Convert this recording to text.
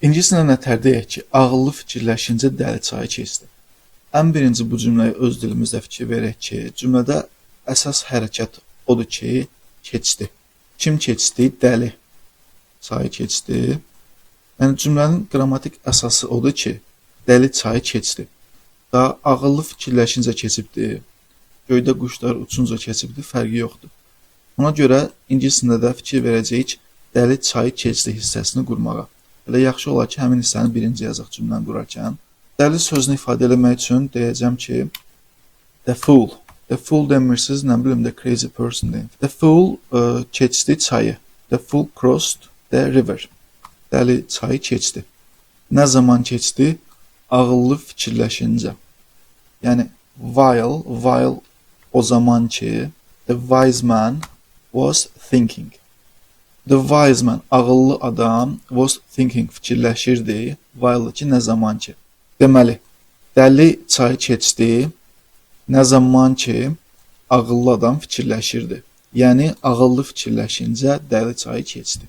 İngiliscə nətərdəyək ki, ağıllı fikirləşincə dəli çayı keçdi. Ən birinci bu cümləyə öz dilimizdə fikir verək ki, cümlədə əsas hərəkət odur ki, keçdi. Kim keçdi? Dəli çayı keçdi. Yəni cümlənin qrammatik əsası odur ki, dəli çayı keçdi. Daha ağıllı fikirləşincə keçibdi. Göydə quşlar uçunca keçibdi, fərqi yoxdur. Ona görə ingiliscə də fikir verəcəyik dəli çayı keçdi hissəsini qurmağa. Elə yaxşı olar ki, həmin hissəni birinci yazaq cümləni qurarkən. Dəli sözünü ifadə etmək üçün deyəcəm ki, the fool. The fool demirsiniz, nə bilim, the crazy person deyim. The fool keçdi çayı. The fool crossed the river. Dəli çayı keçdi. Nə zaman keçdi? Ağıllı fikirləşincə. Yəni, while o zaman ki, the wise man was thinking. The wise man, ağıllı adam, was thinking, fikirləşirdi, while ki, nə zaman ki. Deməli, dəli çayı keçdi, nə zaman ki, ağıllı adam fikirləşirdi. Yəni, ağıllı fikirləşincə dəli çayı keçdi.